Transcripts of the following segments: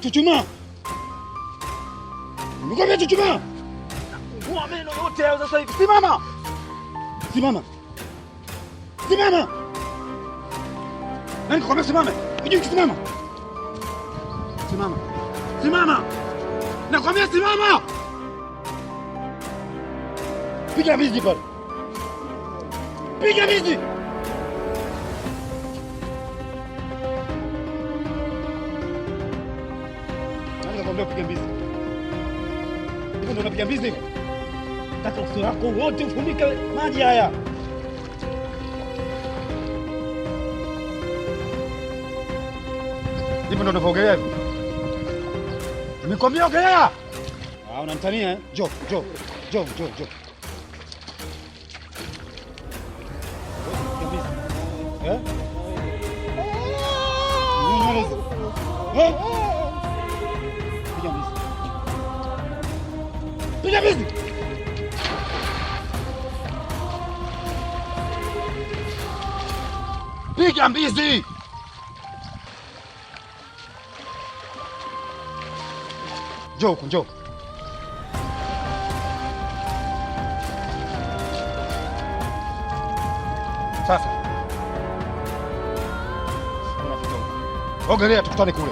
Chuchuma. Nimekwambia chuchuma. Fungua meno yote hayo sasa hivi. Simama. Simama. Simama. Nani kwambia simama? Uje simama. Simama. Simama. Nakwambia simama. Piga mizi pale. Piga mizi. Nani nakwambia piga mizi? Hivi ndio unapiga mizi? Taka uso wako wote ufunike maji haya. Hivi ndio unavyogelea hivi? Nimekwambia ogelea. Unanitania eh? Jo. Eh? Piga mbizi. Piga mbizi. Njoo. Sasa. Ogelea tukutane kule.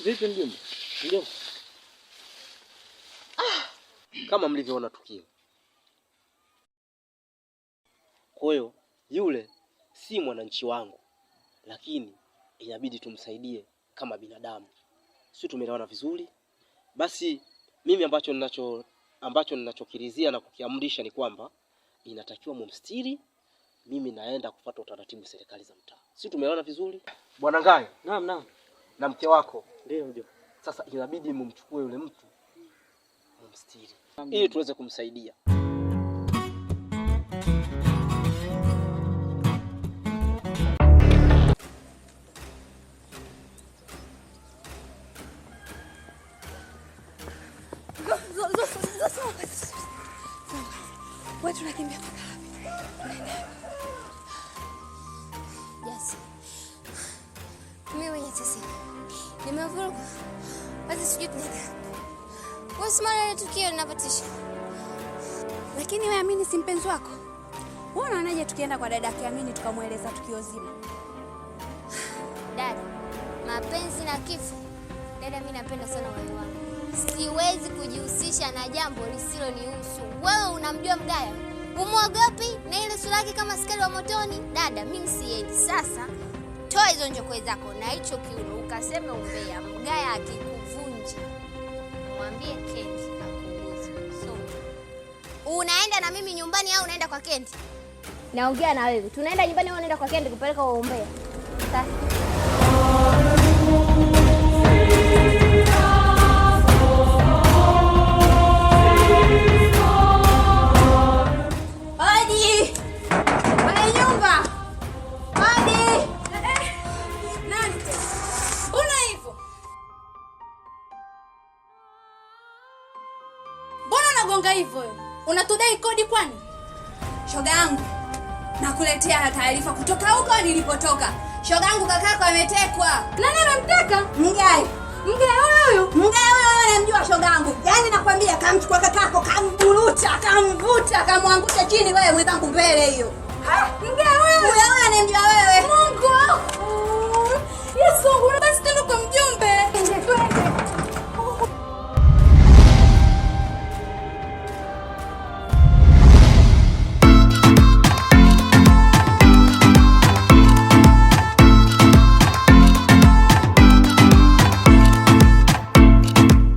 Vipi mjomba? Mjomba. Kama mlivyoona tukio. Kwa hiyo yule si mwananchi wangu, lakini inabidi tumsaidie kama binadamu. Sisi tumeelewana vizuri. Basi mimi ambacho ninachokirizia na kukiamrisha ni kwamba inatakiwa mumstiri. Mimi naenda kufuata utaratibu serikali za mtaa. Sisi tumeelewana vizuri? Bwana Ngayo. Naam. Na mke wako. Ndio mjomba. Sasa inabidi mumchukue yule mtu mumstiri ili tuweze kumsaidia. Wewe tunakimbia mpaka wapi? Tunaenda. Yes. Mimi sisi. Nimevuruga. Basi sijui tunaenda. Wasimama ile tukio linapotisha. Lakini wewe Amini si mpenzi wako? Wewe unaonaje tukienda kwa dadake Amini tukamweleza tukio zima? Dada, mapenzi na kifo. Dada, mimi napenda sana wewe wangu. Siwezi kujihusisha na jambo lisilonihusu. Wewe unamjua Mgaya? Umwogopi na ile sura yake kama askari wa motoni? Dada, mimi siendi. Sasa toa hizo njokwe zako na hicho kiuno ukaseme umbea. Mgaya akikuvunja mwambie Kendi akuuze. So unaenda na mimi nyumbani au unaenda kwa Kendi? Naongea na wewe. Tunaenda nyumbani au unaenda kwa Kendi kupeleka umbea? Sasa gonga hivyo. Unatudai kodi kwani? Shoga yangu. Nakuletea taarifa kutoka huko nilipotoka. Shogangu kakako ametekwa. Nani amemteka? Mgai. Mgai huyu anamjua shogangu. Yaani nakwambia kamchukua kakako, kamburuta, kamvuta, kamwangusha chini wewe mwenzangu mbele hiyo. Mgai huyu anamjua wewe. Mungu. Yesu.